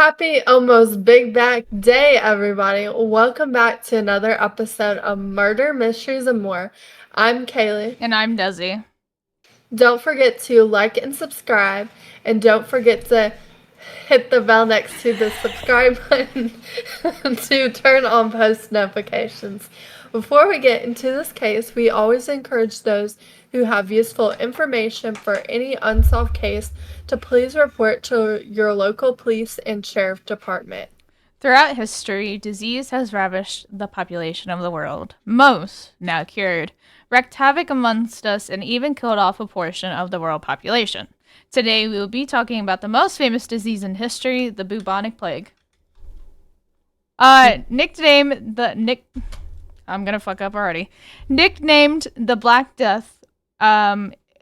Happy almost big back day, everybody. Welcome back to another episode of Murder, Mysteries, and More. I'm Kaylee. And I'm Desi. Don't forget to like and subscribe, and don't forget to hit the bell next to the subscribe button to turn on post notifications. Before we get into this case, we always encourage those who have useful information for any unsolved case to please report to your local police and sheriff department. Throughout history, disease has ravished the population of the world. Most, now cured, wreaked havoc amongst us and even killed off a portion of the world population. Today, we will be talking about the most famous disease in history, the Bubonic Plague. Nicknamed the I'm gonna fuck up already. Nicknamed the Black Death,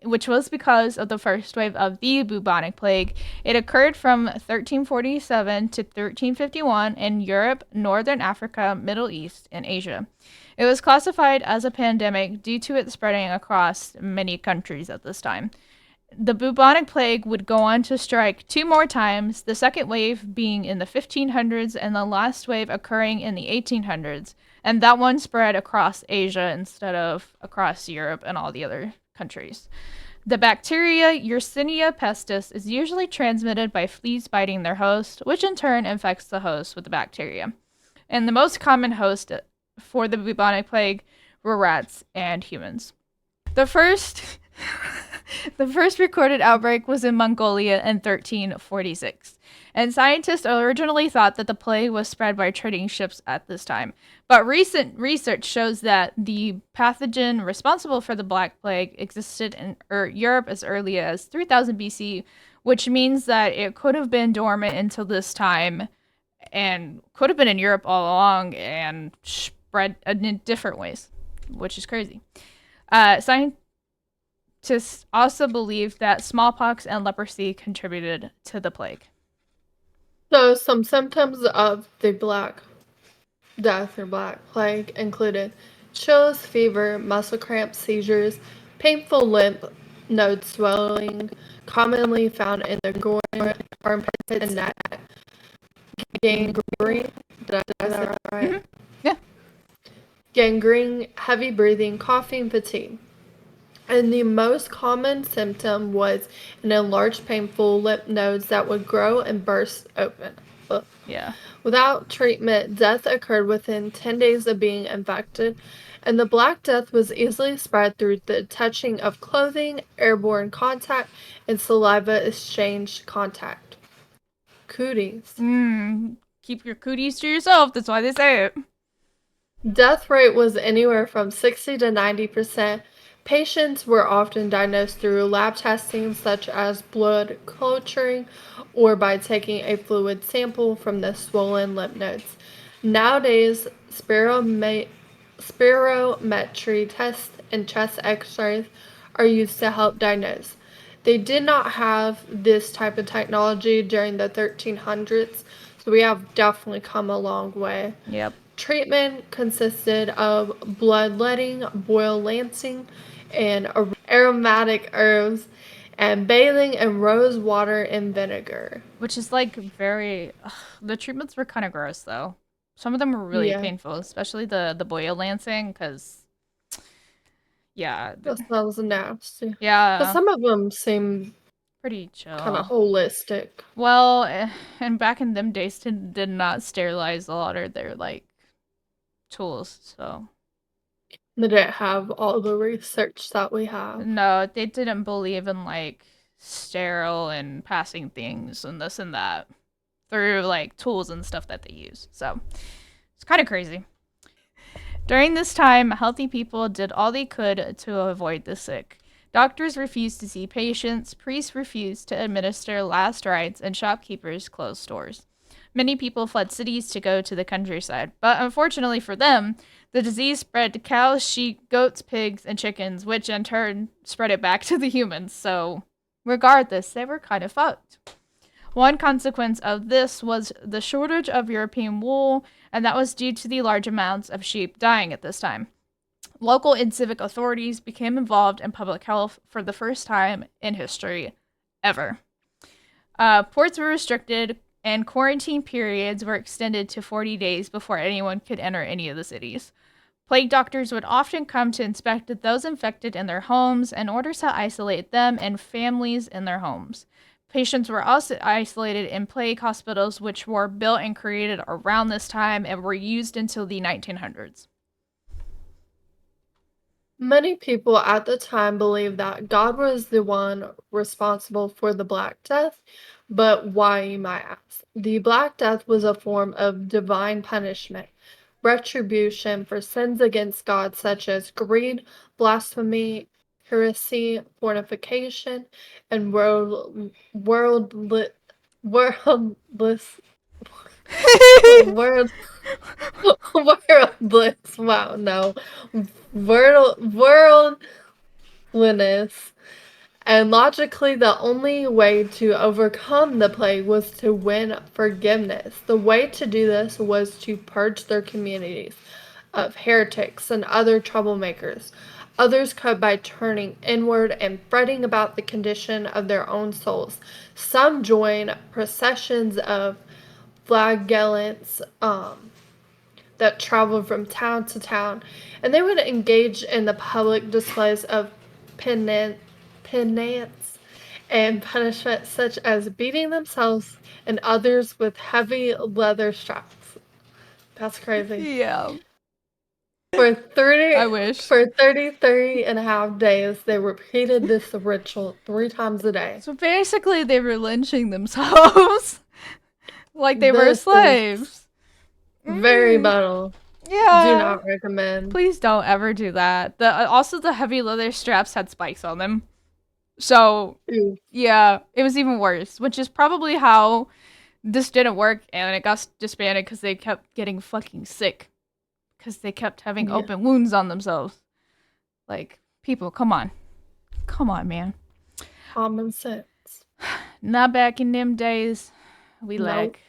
which was because of the first wave of the bubonic plague. It occurred from 1347 to 1351 in Europe, Northern Africa, Middle East, and Asia. It was classified as a pandemic due to it spreading across many countries at this time. The bubonic plague would go on to strike two more times, the second wave being in the 1500s and the last wave occurring in the 1800s, and that one spread across Asia instead of across Europe and all the other countries. The bacteria Yesernia Pestis is usually transmitted by fleas biting their host, which in turn infects the host with the bacteria. And the most common host for the bubonic plague were rats and humans. The first the first recorded outbreak was in Mongolia in 1346, and scientists originally thought that the plague was spread by trading ships at this time. But recent research shows that the pathogen responsible for the Black Plague existed in Europe as early as 3000 BC, which means that it could have been dormant until this time and could have been in Europe all along and spread in different ways, which is crazy. Scientists also believe that smallpox and leprosy contributed to the plague. So, some symptoms of the Black Death or Black Plague included chills, fever, muscle cramps, seizures, painful lymph node swelling, commonly found in the groin, armpits, and neck, gangrene. Did I say that right? Mm-hmm. Yeah. Gangrene, heavy breathing, coughing, fatigue. And the most common symptom was an enlarged, painful lymph nodes that would grow and burst open. Ugh. Yeah. Without treatment, death occurred within 10 days of being infected, and the Black Death was easily spread through the touching of clothing, airborne contact, and saliva exchange contact. Cooties. Keep your cooties to yourself. That's why they say it. Death rate was anywhere from 60 to 90%. Patients were often diagnosed through lab testing such as blood culturing or by taking a fluid sample from the swollen lymph nodes. Nowadays, spirometry tests and chest x-rays are used to help diagnose. They did not have this type of technology during the 1300s, so we have definitely come a long way. Yep. Treatment consisted of bloodletting, boiled lancing, and aromatic herbs, and bathing in rose water and vinegar. Which is like very. The treatments were kind of gross though. Some of them were really Yeah, painful, especially the boil lancing, because yeah, that sounds nasty. But yeah, some of them seem pretty kind of chill. holistic. Well, and back in them days, did not sterilize a lot of their like tools, so They didn't have all the research that we have. no, they didn't believe in like sterile and passing things and this and that through like tools and stuff that they use. So it's kind of crazy. During this time, healthy people did all they could to avoid the sick. Doctors refused to see patients, priests refused to administer last rites, and shopkeepers closed stores. Many people fled cities to go to the countryside, but unfortunately for them, the disease spread to cows, sheep, goats, pigs, and chickens, which in turn spread it back to the humans, so regardless, they were kind of fucked. One consequence of this was the shortage of European wool, and that was due to the large amounts of sheep dying at this time. Local and civic authorities became involved in public health for the first time in history ever. Ports were restricted, and quarantine periods were extended to 40 days before anyone could enter any of the cities. Plague doctors would often come to inspect those infected in their homes in order to isolate them and families in their homes. Patients were also isolated in plague hospitals, which were built and created around this time and were used until the 1900s. Many people at the time believed that God was the one responsible for the Black Death, but why, you might ask? The Black Death was a form of divine punishment, retribution for sins against God, such as greed, blasphemy, heresy, fornication, and worldless world worldless. Wow, no, worldliness. And logically, the only way to overcome the plague was to win forgiveness. The way to do this was to purge their communities of heretics and other troublemakers. Others could by turning inward and fretting about the condition of their own souls. Some joined processions of flagellants that traveled from town to town, and they would engage in the public displays of penance and punishment, such as beating themselves and others with heavy leather straps. That's crazy. Yeah. For 30, I wish. for 33 and a half days, they repeated this ritual 3 times a day. So basically, they were lynching themselves like they were This is slaves. very metal. Do Yeah. not recommend. Please don't ever do that. Also the heavy leather straps had spikes on them. So, Ew. yeah, it was even worse, which is probably how this didn't work and it got disbanded because they kept getting fucking sick. Because they kept having Yeah. open wounds on themselves. Like, people, come on. Come on, man. Common sense. Not back in them days. We Nope. lack.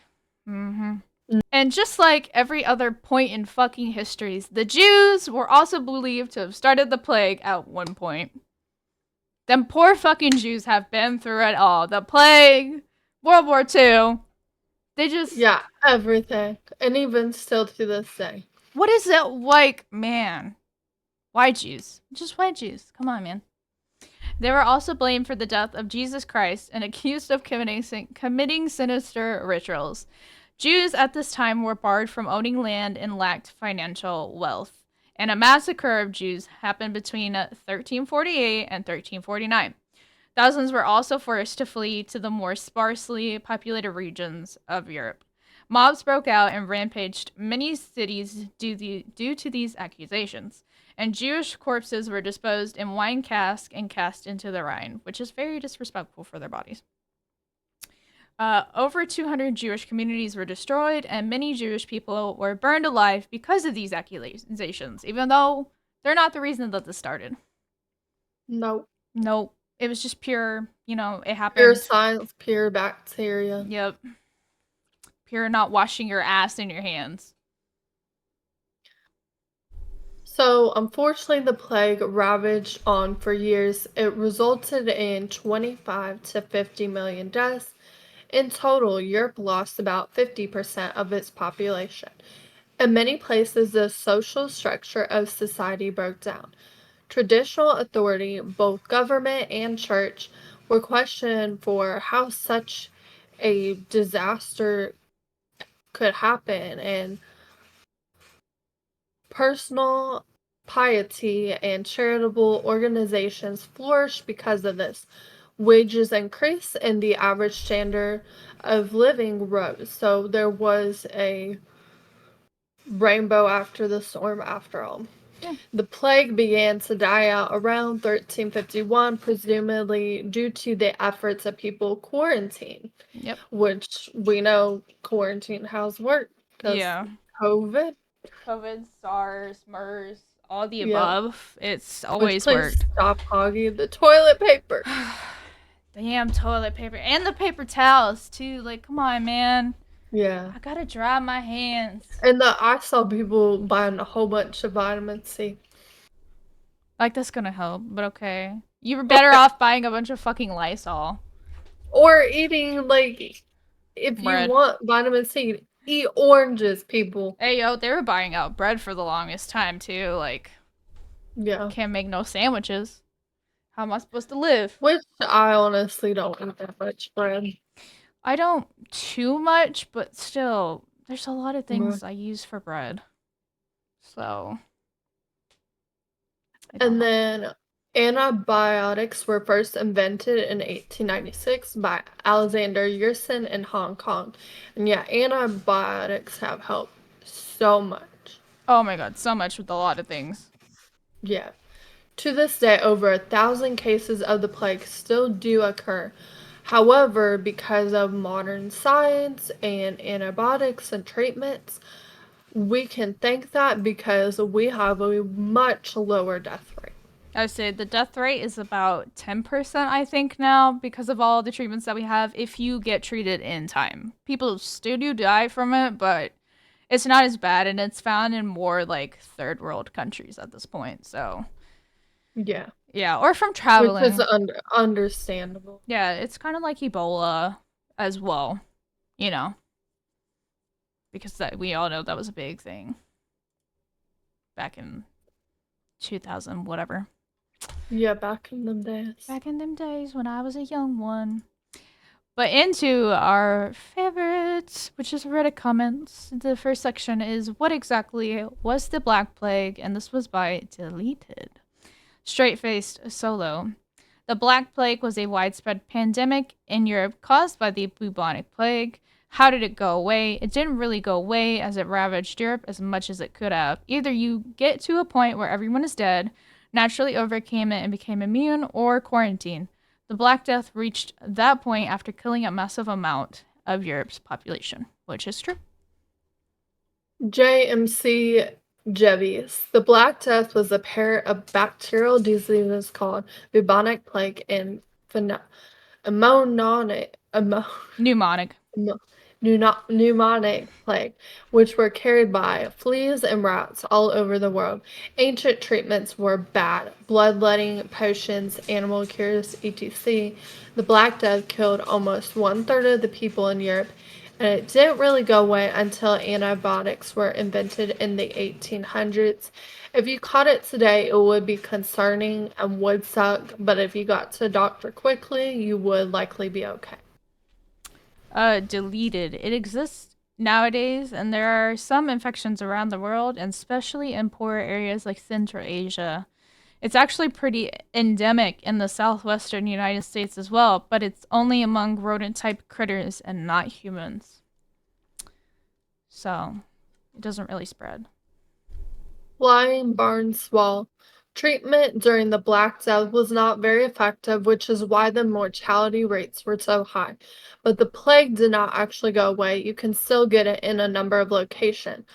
And just like every other point in fucking histories, the Jews were also believed to have started the plague at one point. Them poor fucking Jews have been through it all. The plague, World War II. They just... Yeah, everything. And even still to this day. What is it like, man? White Jews. Just white Jews. Come on, man. They were also blamed for the death of Jesus Christ and accused of committing sinister rituals. Jews at this time were barred from owning land and lacked financial wealth. And a massacre of Jews happened between 1348 and 1349. Thousands were also forced to flee to the more sparsely populated regions of Europe. Mobs broke out and rampaged many cities due to these accusations, and Jewish corpses were disposed in wine casks and cast into the Rhine, which is very disrespectful for their bodies. Over 200 Jewish communities were destroyed, and many Jewish people were burned alive because of these accusations, even though they're not the reason that this started. Nope. Nope. It was just pure, it happened. Pure science, pure bacteria. Yep. Pure not washing your ass in your hands. So, unfortunately, the plague ravaged on for years. It resulted in 25 to 50 million deaths. In total, Europe lost about 50% of its population. In many places, the social structure of society broke down. Traditional authority, both government and church, were questioned for how such a disaster could happen, and personal piety and charitable organizations flourished because of this. Wages increased and the average standard of living rose. So there was a rainbow after the storm, after all. Yeah. The plague began to die out around 1351, presumably due to the efforts of people quarantine. Yep. Which we know quarantine has worked. Yeah. COVID, SARS, MERS, all the Yeah. above. It's always worked. Stop hogging the toilet paper. Damn toilet paper. And the paper towels, too. Like, come on, man. Yeah. I gotta dry my hands. And I saw people buying a whole bunch of vitamin C. Like, that's gonna help, but okay. You were better off buying a bunch of fucking Lysol. Or eating, like, If you Bread. want vitamin C, eat oranges, people. Hey, yo, they were buying out bread for the longest time, too. Like, Yeah. can't make no sandwiches. How am I supposed to live? Which I honestly don't eat that much bread. I don't too much, but still, there's a lot of Mm. things I use for bread. So, I don't And have. then antibiotics were first invented in 1896 by Alexander Yersin in Hong Kong. And yeah, antibiotics have helped so much. Oh my god, so much with a lot of things. Yeah. To this day, over 1,000 cases of the plague still do occur. However, because of modern science and antibiotics and treatments, we can thank that because we have a much lower death rate. I would say the death rate is about 10%, I think, now because of all the treatments that we have if you get treated in time. People still do die from it, but it's not as bad and it's found in more like third world countries at this point. So, Yeah, yeah, or from which is traveling. understandable. Yeah, it's kind of like Ebola as well, you know, because that we all know that was a big thing back in 2000 whatever. Yeah, back in them days. Back in them days when I was a young one. But into our favorites, which is Reddit comments. The first section is what exactly was the Black Plague? And this was by Deleted. Straight faced solo. The Black Plague was a widespread pandemic in Europe caused by the Bubonic Plague. How did it go away? It didn't really go away as it ravaged Europe as much as it could have. Either you get to a point where everyone is dead, naturally overcame it and became immune, or quarantine. The Black Death reached that point after killing a massive amount of Europe's population, which is true. JMC Jevies. The Black Death was a pair of bacterial diseases called bubonic plague and pneumonic, Pneumonic. pneu- pneumonic plague, which were carried by fleas and rats all over the world. Ancient treatments were bad. Bloodletting, potions, animal cures, etc. The Black Death killed almost one-third of the people in Europe, and it didn't really go away until antibiotics were invented in the 1800s. If you caught it today, it would be concerning and would suck, but if you got to a doctor quickly, you would likely be okay. Deleted. It exists nowadays, and there are some infections around the world, and especially in poorer areas like Central Asia. It's actually pretty endemic in the southwestern United States as well, but it's only among rodent type critters and not humans. So it doesn't really spread. Flying barn swallow. Treatment during the Black Death was not very effective, which is why the mortality rates were so high. But the plague did not actually go away. You can still get it in a number of locations.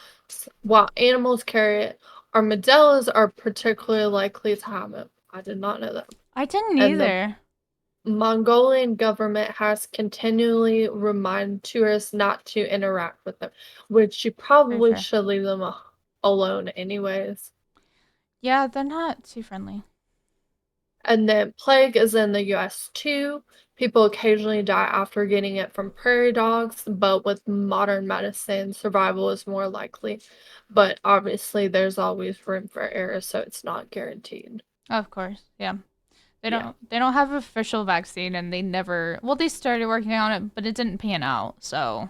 While animals carry it, armadillos are particularly likely to have it. I did not know that. I didn't And the either. Mongolian government has continually reminded tourists not to interact with them, which you Very probably fair. should leave them alone anyways. Yeah, they're not too friendly. And then plague is in the US too. People occasionally die after getting it from prairie dogs, but with modern medicine, survival is more likely. But obviously, there's always room for error, so it's not guaranteed. Of course, yeah. They Yeah. don't have official vaccine, and they never. Well, they started working on it, but it didn't pan out. So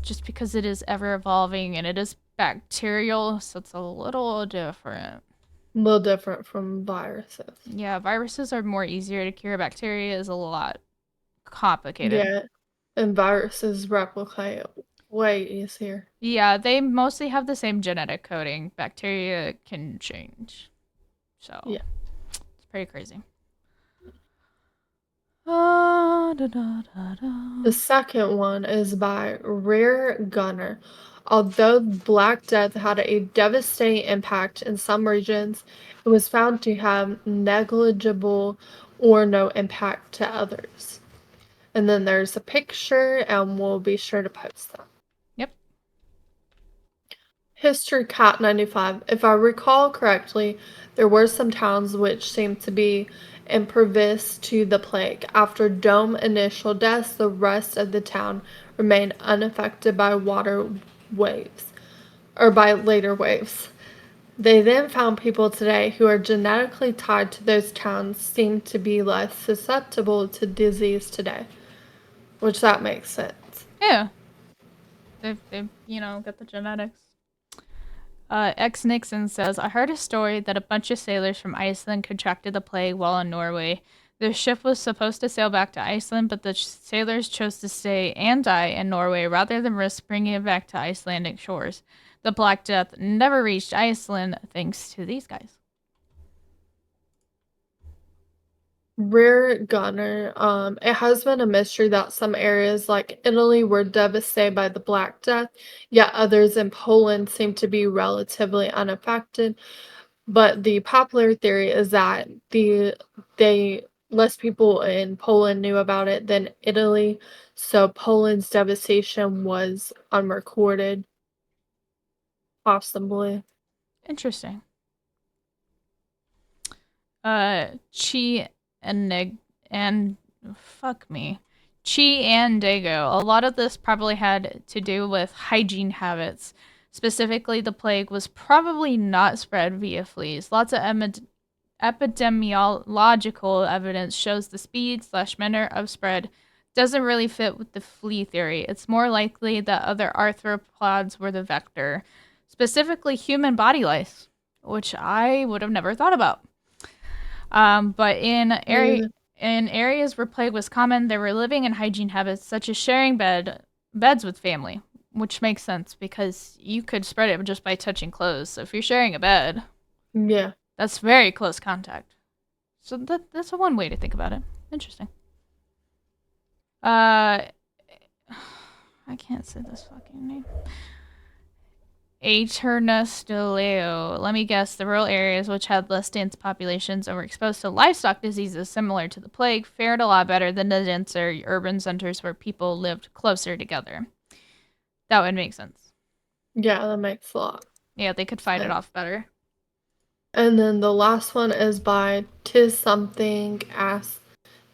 just because it is ever evolving and it is bacterial, so it's a little different. A little different from viruses. Yeah, viruses are more easier to cure. Bacteria is a lot complicated. Yeah. And viruses replicate way easier. Yeah, they mostly have the same genetic coding. Bacteria can change. So Yeah. it's pretty crazy. Da, da, da, The da. second one is by Rare Gunner. Although Black Death had a devastating impact in some regions, it was found to have negligible or no impact to others. And then there's a picture, and we'll be sure to post that. Yep. History Cat 95. If I recall correctly, there were some towns which seemed to be impervious to the plague. After Dome initial deaths, the rest of the town remained unaffected by water waves, or by later waves. They then found people today who are genetically tied to those towns seem to be less susceptible to disease today, which that makes sense. Yeah, they've got the genetics. X Nixon says, I heard a story that a bunch of sailors from Iceland contracted the plague while in Norway. Their ship was supposed to sail back to Iceland, but the sailors chose to stay and die in Norway rather than risk bringing it back to Icelandic shores. The Black Death never reached Iceland thanks to these guys. Rear gunner. It has been a mystery that some areas like Italy were devastated by the Black Death, yet others in Poland seem to be relatively unaffected. But the popular theory is that they less people in Poland knew about it than Italy, so Poland's devastation was unrecorded, possibly. Interesting. Chi and fuck me. Chi and Dago. A lot of this probably had to do with hygiene habits. Specifically, the plague was probably not spread via fleas. Lots of epidemiological evidence shows the speed/manner of spread doesn't really fit with the flea theory. It's more likely that other arthropods were the vector, specifically human body lice, which I would have never thought about. But in areas where plague was common, they were living in hygiene habits such as sharing beds with family, which makes sense because you could spread it just by touching clothes. So if you're sharing a bed, Yeah. that's very close contact. So that's a one way to think about it. Interesting. I can't say this fucking name. Aternustileo. Let me guess, the rural areas which had less dense populations and were exposed to livestock diseases similar to the plague fared a lot better than the denser urban centers where people lived closer together. That would make sense. Yeah, that makes a lot Yeah, they could fight it sense. off better. And then the last one is by Tis Something As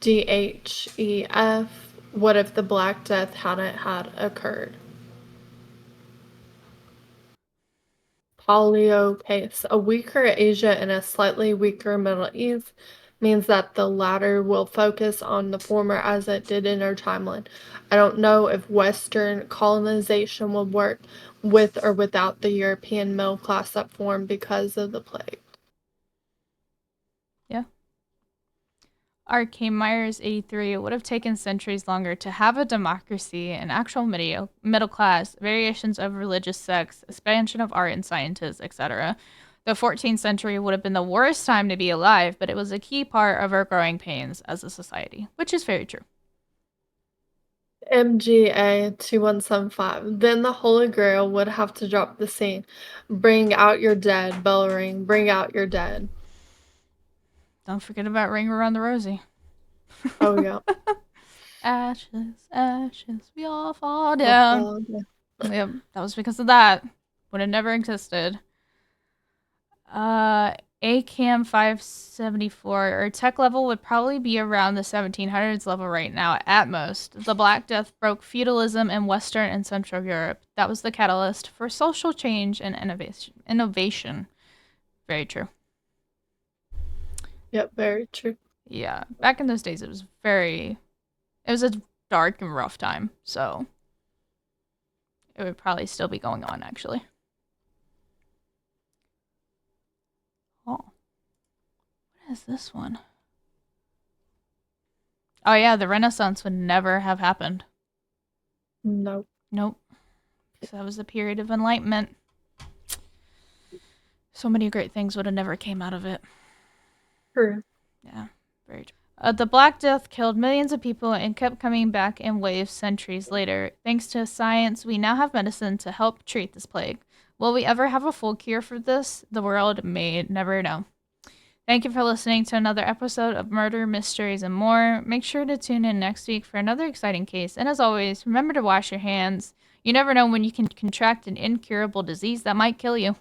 DHEF. What if the Black Death hadn't had occurred? Poliopace. A weaker Asia and a slightly weaker Middle East means that the latter will focus on the former as it did in our timeline. I don't know if Western colonization would work with or without the European middle class that formed because of the plague. Yeah. Arcane Myers 83. It would have taken centuries longer to have a democracy, an actual middle class, variations of religious sects, expansion of art and sciences, etc. The 14th century would have been the worst time to be alive, but it was a key part of our growing pains as a society, which is very true. MGA 2175. Then the Holy Grail would have to drop the scene. Bring out your dead, bell ring. Bring out your dead. Don't forget about Ring Around the Rosie. Oh, yeah. Ashes, ashes, we all fall down. Oh, yeah. Yep, that was because of that. Would have never existed. ACAM 574, or tech level would probably be around the 1700s level right now at most. The Black Death broke feudalism in Western and Central Europe. That was the catalyst for social change and innovation. Very true. Yep, very true. Yeah, back in those days, it was a dark and rough time. So it would probably still be going on, actually. Oh, what is this one? Oh yeah, the Renaissance would never have happened. Nope. Nope. So that was the period of enlightenment. So many great things would have never came out of it. True. Yeah, very true. The Black Death killed millions of people and kept coming back in waves centuries later. Thanks to science, we now have medicine to help treat this plague. Will we ever have a full cure for this? The world may never know. Thank you for listening to another episode of Murder, Mysteries, and More. Make sure to tune in next week for another exciting case. And as always, remember to wash your hands. You never know when you can contract an incurable disease that might kill you.